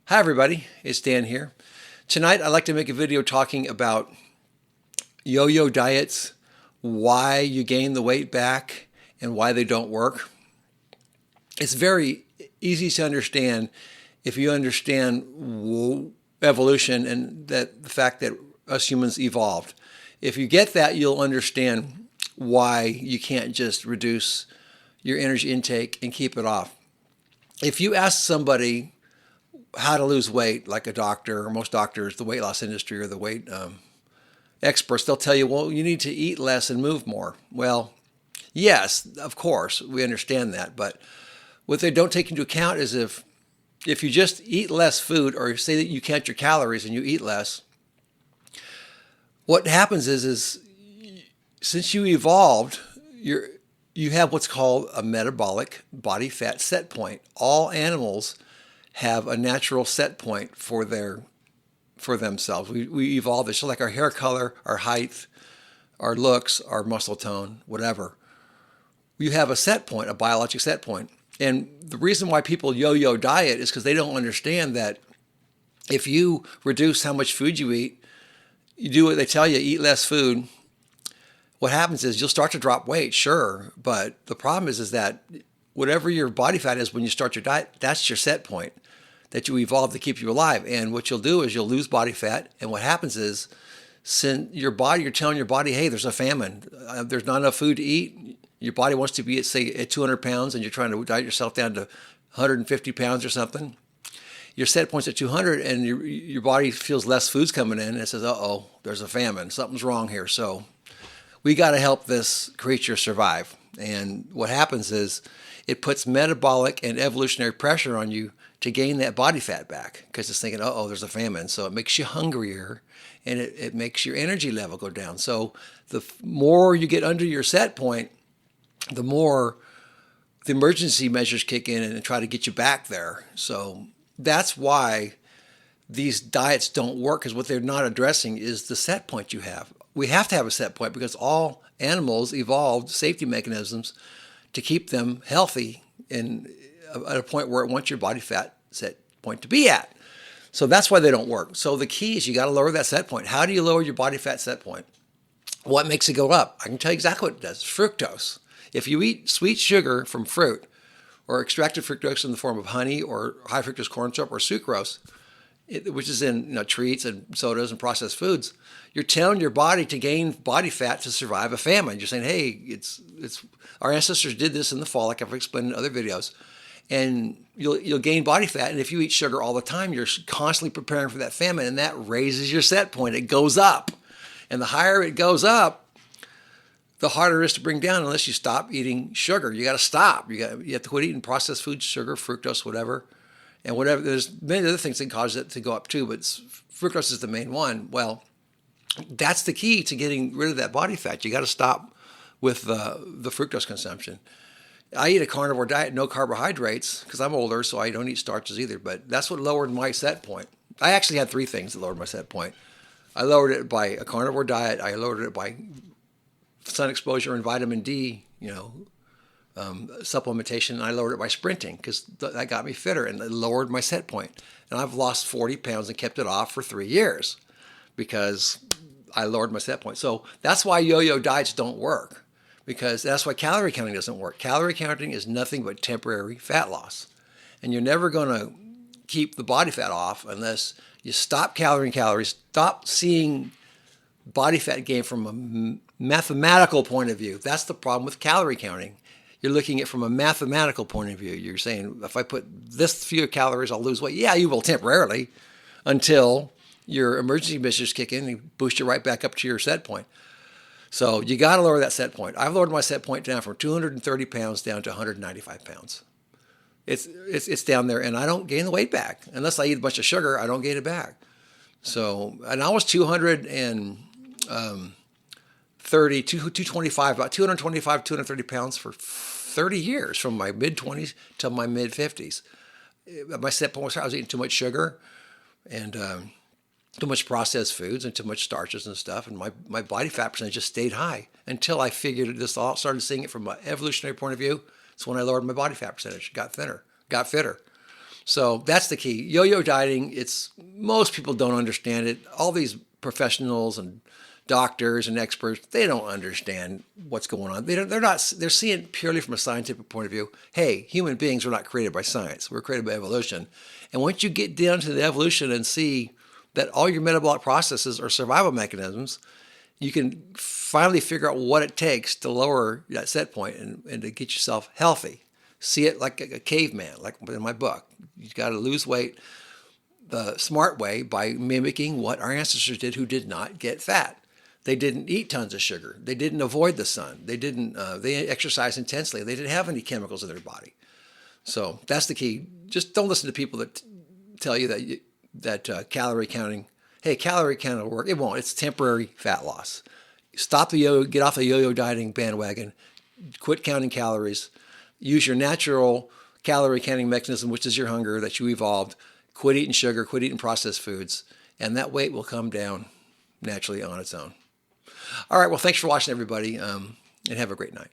Hi everybody, it's Dan here. Tonight I'd like to make a video talking about yo-yo diets, why you gain the weight back, and why they don't work. It's very easy to understand if you understand evolution and that the fact that us humans evolved. If you get that, you'll understand why you can't just reduce your energy intake and keep it off. If you ask somebody how to lose weight, like a doctor or most doctors, the weight loss industry or the weight experts, they'll tell you, well, you need to eat less and move more. Well, yes, of course, we understand that. But what they don't take into account is if you just eat less food or say that you count your calories and you eat less, what happens is since you evolved, you have what's called a metabolic body fat set point. All animals have a natural set point for themselves. We evolved it. So like our hair color, our height, our looks, our muscle tone, whatever. You have a set point, a biologic set point. And the reason why people yo-yo diet is because they don't understand that if you reduce how much food you eat, you do what they tell you, eat less food. What happens is you'll start to drop weight, sure, but the problem is that whatever your body fat is when you start your diet, that's your set point that you evolved to keep you alive. And what you'll do is you'll lose body fat. And what happens is, since you're telling your body, hey, there's a famine, there's not enough food to eat. Your body wants to be at, say, at 200 pounds, and you're trying to diet yourself down to 150 pounds or something. Your set point's at 200, and your body feels less food's coming in, and it says, uh-oh, there's a famine. Something's wrong here. So we got to help this creature survive. And what happens is it puts metabolic and evolutionary pressure on you to gain that body fat back because it's thinking, uh-oh, there's a famine. So it makes you hungrier, and it makes your energy level go down. So the more you get under your set point, the more the emergency measures kick in and try to get you back there. So that's why these diets don't work, because what they're not addressing is the set point you have. We have to have a set point because all animals evolved safety mechanisms to keep them healthy and at a point where it wants your body fat set point to be at. So that's why they don't work. So the key is you got to lower that set point. How do you lower your body fat set point? What makes it go up? I can tell you exactly what it does. Fructose. If you eat sweet sugar from fruit or extracted fructose in the form of honey or high fructose corn syrup or sucrose, which is in treats and sodas and processed foods, you're telling your body to gain body fat to survive a famine. You're saying, hey, it's our ancestors did this in the fall, like I've explained in other videos, and you'll gain body fat. And if you eat sugar all the time, you're constantly preparing for that famine, and that raises your set point. It goes up, and the higher it goes up, the harder it is to bring down unless you stop eating sugar. You got to stop. You have to quit eating processed foods, sugar, fructose, whatever. And whatever, there's many other things that cause it to go up too, but fructose is the main one. Well, that's the key to getting rid of that body fat. You got to stop with the fructose consumption. I eat a carnivore diet, no carbohydrates, because I'm older, so I don't eat starches either. But that's what lowered my set point. I actually had three things that lowered my set point. I lowered it by a carnivore diet. I lowered it by sun exposure and vitamin D, supplementation, and I lowered it by sprinting because that got me fitter and it lowered my set point. And I've lost 40 pounds and kept it off for 3 years because I lowered my set point. So that's why yo-yo diets don't work, because that's why calorie counting doesn't work. Calorie counting is nothing but temporary fat loss. And you're never going to keep the body fat off unless you stop calories, stop seeing body fat gain from a mathematical point of view. That's the problem with calorie counting. You're looking at it from a mathematical point of view. You're saying, if I put this few calories, I'll lose weight. Yeah, you will temporarily until your emergency measures kick in and boost you right back up to your set point. So you got to lower that set point. I've lowered my set point down from 230 pounds down to 195 pounds. It's down there, and I don't gain the weight back. Unless I eat a bunch of sugar, I don't gain it back. So, and I was 225, about 225, 230 pounds for 30 years, from my mid-20s till my mid-50s. My set point was I was eating too much sugar and too much processed foods and too much starches and stuff, and my body fat percentage just stayed high until I figured this all, started seeing it from an evolutionary point of view. It's when I lowered my body fat percentage, got thinner, got fitter. So that's the key. Yo-yo dieting, most people don't understand it. All these professionals and doctors and experts, they don't understand what's going on. They're seeing it purely from a scientific point of view. Hey, human beings were not created by science. We're created by evolution. And once you get down to the evolution and see that all your metabolic processes are survival mechanisms, you can finally figure out what it takes to lower that set point and to get yourself healthy. See it like a caveman, like in my book. You got to lose weight the smart way by mimicking what our ancestors did who did not get fat. They didn't eat tons of sugar. They didn't avoid the sun. They exercised intensely. They didn't have any chemicals in their body. So that's the key. Just don't listen to people that tell you that calorie counting, hey, calorie counting will work. It won't. It's temporary fat loss. Stop the yo-yo, get off the yo-yo dieting bandwagon. Quit counting calories. Use your natural calorie counting mechanism, which is your hunger that you evolved. Quit eating sugar, quit eating processed foods, and that weight will come down naturally on its own. All right, well, thanks for watching, everybody, and have a great night.